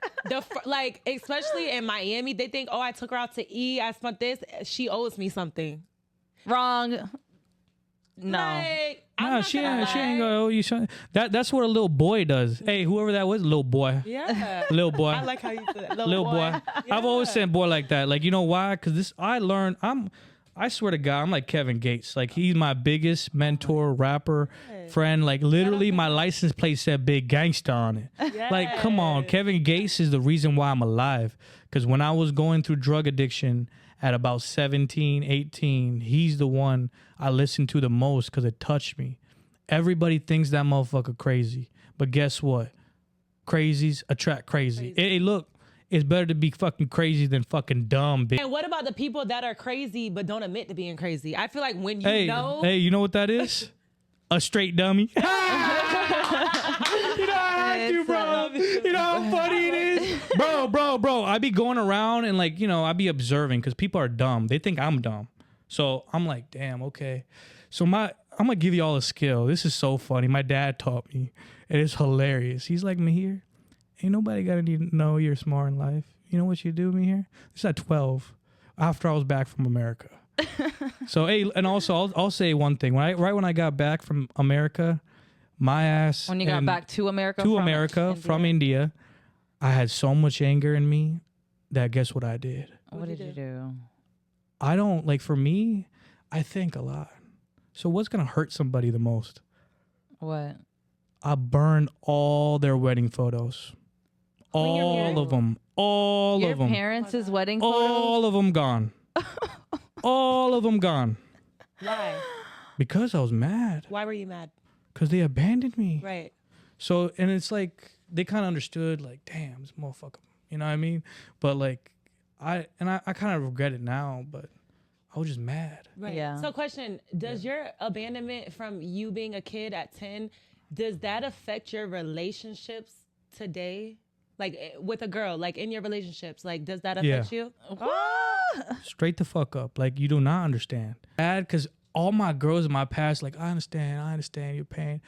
like, especially in Miami, they think, oh, I took her out to eat. I spent this. She owes me something. Wrong. No. Like, I'm No, not she gonna ain't gonna lie. owe you something. That's what a little boy does. Hey, whoever that was, little boy. Yeah. Little boy. I like how you said that. Little boy. I've always said boy like that. Like, you know why? Because I swear to God, I'm like Kevin Gates. Like, he's my biggest mentor, rapper, friend. Like, literally, my license plate said Big Gangsta on it. Like, come on. Kevin Gates is the reason why I'm alive. Because when I was going through drug addiction at about 17, 18, he's the one I listened to the most because it touched me. Everybody thinks that motherfucker crazy. But guess what? Crazies attract crazy. Hey, look. It's better to be fucking crazy than fucking dumb, bitch. And what about the people that are crazy but don't admit to being crazy? I feel like when you Hey, know. hey, you know what that is? A straight dummy. You know how I do, bro. You know how funny it is? Bro. I be going around and like, you know, I be observing because people are dumb. They think I'm dumb. So I'm like, damn, okay. So I'm going to give you all a skill. This is so funny. My dad taught me. And it's hilarious. He's like, Mihir, ain't nobody got to need to know you're smart in life. You know what you do, Mihir? This is at 12 after I was back from America. So, hey, and also I'll say one thing. Right when I got back from America, my ass. When you got back to America from India, I had so much anger in me that guess what I did? What did you do? I don't, like, for me, I think a lot. So what's going to hurt somebody the most? What? I burned all their wedding photos. All of them. All Your of them. parents' wedding photos? All of them gone. All of them gone. Why? Because I was mad. Why were you mad? Because they abandoned me. Right. So, and it's like, they kind of understood, like, damn, this motherfucker. You know what I mean? But, like, I kind of regret it now, but I was just mad. Right. Yeah. So question, does your abandonment from you being a kid at 10, does that affect your relationships today? Like with a girl, like in your relationships, like does that affect you? Straight the fuck up. Like, you do not understand. Bad, because all my girls in my past, like, I understand your pain.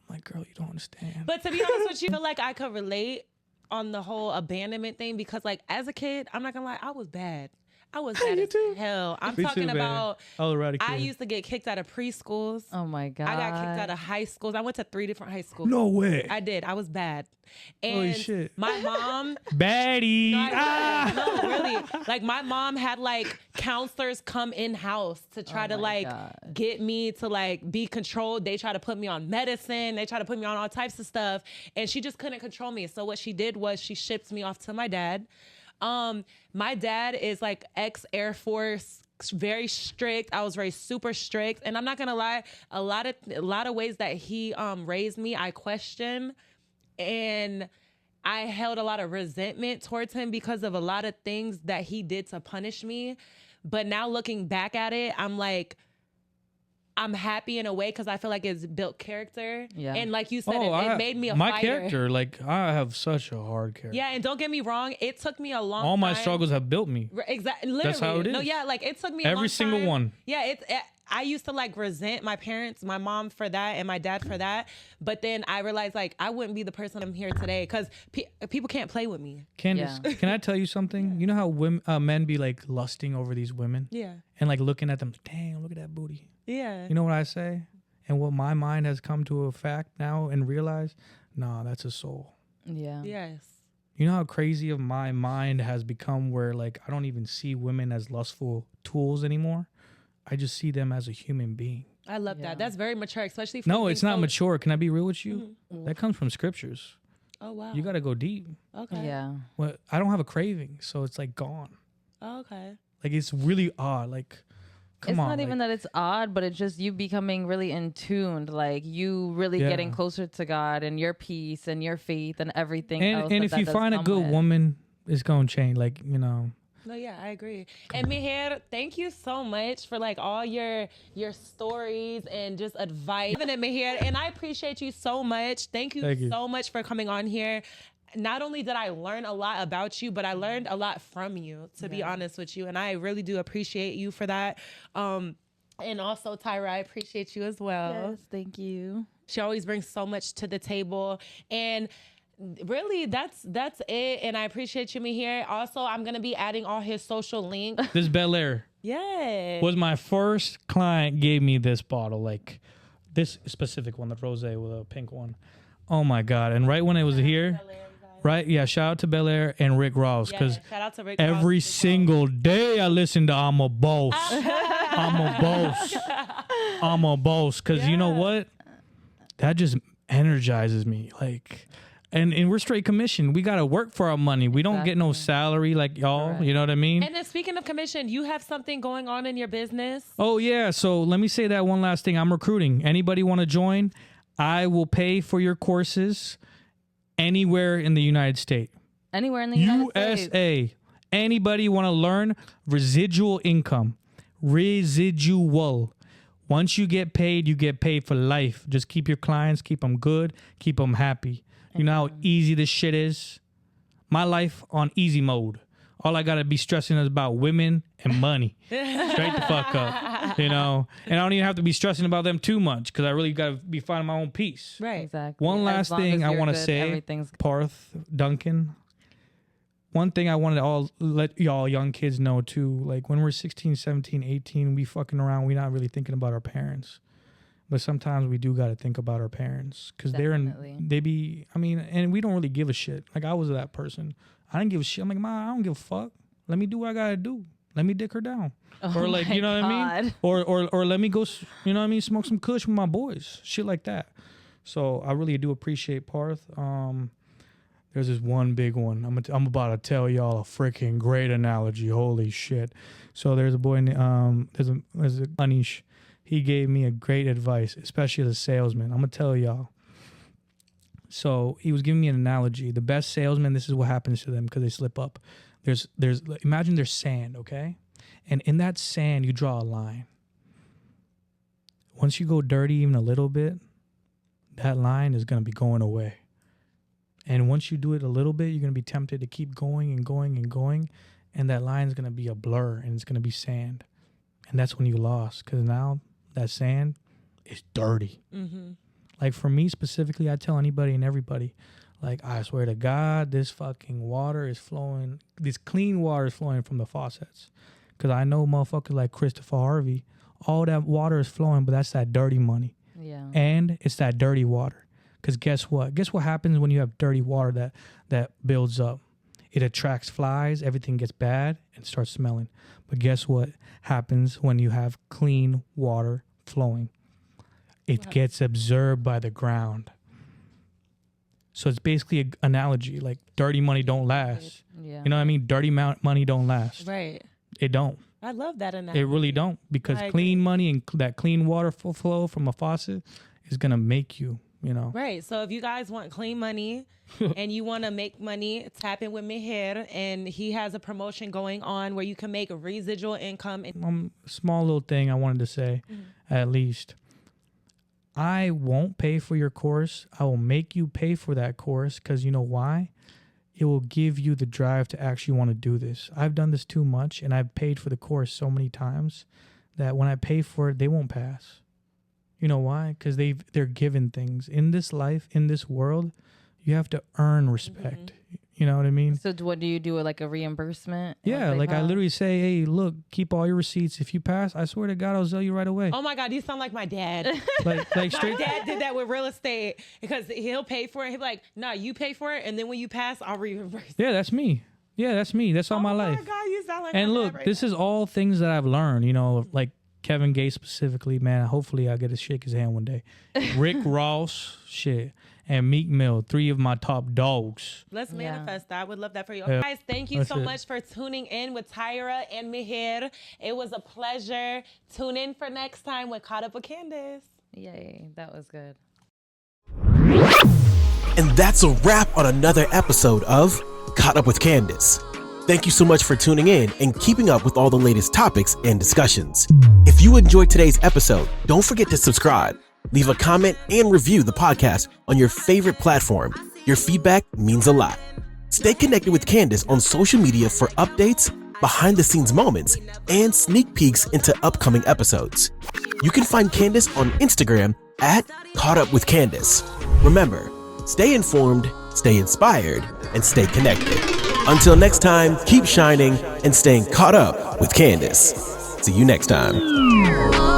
I'm like, girl, you don't understand. But to be honest with you, I feel like I could relate on the whole abandonment thing because like as a kid, I'm not gonna lie, I was bad. I was bad You as too. hell. I'm Me talking too, man. about I was a rowdy I kid. used to get kicked out of preschools. Oh my God. I got kicked out of high schools. I went to 3 different high schools. No way. I did. I was bad. And Holy shit. my mom Baddie. No, really. Like my mom had like counselors come in house to try to my like gosh. get me to like be controlled. They try to put me on medicine. They try to put me on all types of stuff. And she just couldn't control me. So what she did was she shipped me off to my dad. My dad is like ex-Air Force, very strict. I was raised super strict. And I'm not gonna lie, a lot of ways that he raised me, I question. And I held a lot of resentment towards him because of a lot of things that he did to punish me. But now looking back at it, I'm like, I'm happy in a way because I feel like it's built character. Yeah. And like you said, it made me a my fighter. character, like, I have such a hard character. Yeah, and don't get me wrong, it took me a long time. All my struggles have built me. Exactly. Literally. That's how it is. No, yeah, like it took me a long Every single time. one. Yeah, I used to like resent my parents, my mom for that and my dad for that. But then I realized like I wouldn't be the person I'm here today because people can't play with me. Candace, Yeah. can I tell you something? You know how women, men be like lusting over these women? Yeah. And like looking at them, dang, look at that booty. Yeah. You know what I say? And what my mind has come to a fact now and realized, nah, that's a soul. Yeah. Yes. You know how crazy of my mind has become where like I don't even see women as lustful tools anymore. I just see them as a human being. I love Yeah. that. That's very mature, especially for No, being it's not so- mature. Can I be real with you? That comes from scriptures. Oh wow. You got to go deep. Okay. Yeah. Well, I don't have a craving, so it's like gone. Oh, okay. Like it's really odd. Like, come It's on. not even that it's odd, but it's just you becoming really in tuned, like you really Yeah. getting closer to God and your peace and your faith and everything else. And that if you does find a come good with. woman, it's gonna change. Like, you know. No, yeah, I agree. And Mihir, thank you so much for like all your stories and just advice. And Mihir, and I appreciate you so much. Thank you Thank you. so much for coming on here. not only did I learn a lot about you, but I learned a lot from you, to be honest with you. And I really do appreciate you for that. And also, Tyra, I appreciate you as well. Yes, thank you. She always brings so much to the table. And really, that's it. And I appreciate you, Mihir. Also, I'm going to be adding all his social links. This Bel Air was my first client gave me this bottle, like this specific one, the rosé with a pink one. Oh, my God. And right when it was here... Right, yeah. Shout out to Bel Air and Rick Ross, because every single day I listen to "I'm a Boss." I'm a boss. I'm a boss. Because you know what? That just energizes me. Like, and we're straight commission. We gotta work for our money. We don't get no salary like y'all. Correct. You know what I mean? And then speaking of commission, you have something going on in your business. Oh yeah. So let me say that one last thing. I'm recruiting. Anybody want to join? I will pay for your courses. Anywhere in the United States. Anywhere in the United States. USA. Anybody want to learn residual income? Residual. Once you get paid for life. Just keep your clients, keep them good, keep them happy. You know how easy this shit is? My life on easy mode. All I got to be stressing is about women and money. Straight the fuck up. You know? And I don't even have to be stressing about them too much, because I really got to be finding my own peace. Right. Exactly. One last thing I want to say, Parth, Duncan. One thing I wanted to all let y'all young kids know too, like when we're 16, 17, 18, we fucking around, we're not really thinking about our parents. But sometimes we do got to think about our parents, because and we don't really give a shit. Like I was that person. I didn't give a shit. I'm like, Ma, I don't give a fuck. Let me do what I gotta do. Let me dick her down. Or like, you know what I mean? Or let me go, you know what I mean? Smoke some kush with my boys. Shit like that. So I really do appreciate Parth. There's this one big one. I'm about to tell y'all a freaking great analogy. Holy shit. So there's a boy, there's a Anish. He gave me a great advice, especially as a salesman. I'm gonna tell y'all. So he was giving me an analogy. The best salesman, this is what happens to them because they slip up. Imagine there's sand, okay? And in that sand, you draw a line. Once you go dirty even a little bit, that line is going to be going away. And once you do it a little bit, you're going to be tempted to keep going and going and going. And that line is going to be a blur, and it's going to be sand. And that's when you lost, because now that sand is dirty. Mm-hmm. Like for me specifically, I tell anybody and everybody, like, I swear to God, this fucking water is flowing. This clean water is flowing from the faucets. Because I know motherfuckers like Christopher Harvey, all that water is flowing, but that's that dirty money. Yeah. And it's that dirty water. Because guess what? Guess what happens when you have dirty water that builds up? It attracts flies, everything gets bad, and starts smelling. But guess what happens when you have clean water flowing? It gets absorbed by the ground. So it's basically an analogy, like dirty money don't last. Yeah. You know what I mean? Dirty money don't last. Right. It don't. I love that analogy. It really don't, because clean money and that clean water flow from a faucet is going to make you, you know. Right. So if you guys want clean money and you want to make money, tap in with Mihir, and he has a promotion going on where you can make a residual income. Small little thing I wanted to say, at least. I won't pay for your course. I will make you pay for that course, because you know why? It will give you the drive to actually want to do this. I've done this too much, and I've paid for the course so many times that when I pay for it, they won't pass. You know why? Because they're given things. In this life, in this world, you have to earn respect. Mm-hmm. You know what I mean? So what do you do, like a reimbursement? Yeah, like I literally say, hey, look, keep all your receipts. If you pass, I swear to God, I'll sell you right away. Oh my God, you sound like my dad. like straight. My dad did that with real estate, because he'll pay for it. He'll be like, no, you pay for it, and then when you pass, I'll reimburse. Yeah, that's me. Yeah, that's me. That's all my life. Oh my God, you sound like my dad. And look, this is all things that I've learned, you know, like Kevin Gates specifically, man. Hopefully I'll get to shake his hand one day. Rick Ross, shit. And Meek Mill, 3 of my top dogs. Let's manifest that. I would love that for you. Yeah. Guys, thank you so much for tuning in with Tyra and Mihir. It was a pleasure. Tune in for next time with Caught Up with Candace. Yay, that was good. And that's a wrap on another episode of Caught Up with Candace. Thank you so much for tuning in and keeping up with all the latest topics and discussions. If you enjoyed today's episode, don't forget to subscribe. Leave a comment and review the podcast on your favorite platform. Your feedback means a lot. Stay connected with Candace on social media for updates, behind the scenes moments, and sneak peeks into upcoming episodes. You can find Candace on Instagram at Caught Up with Candace. Remember, stay informed, stay inspired, and stay connected. Until next time, keep shining and staying caught up with Candace. See you next time.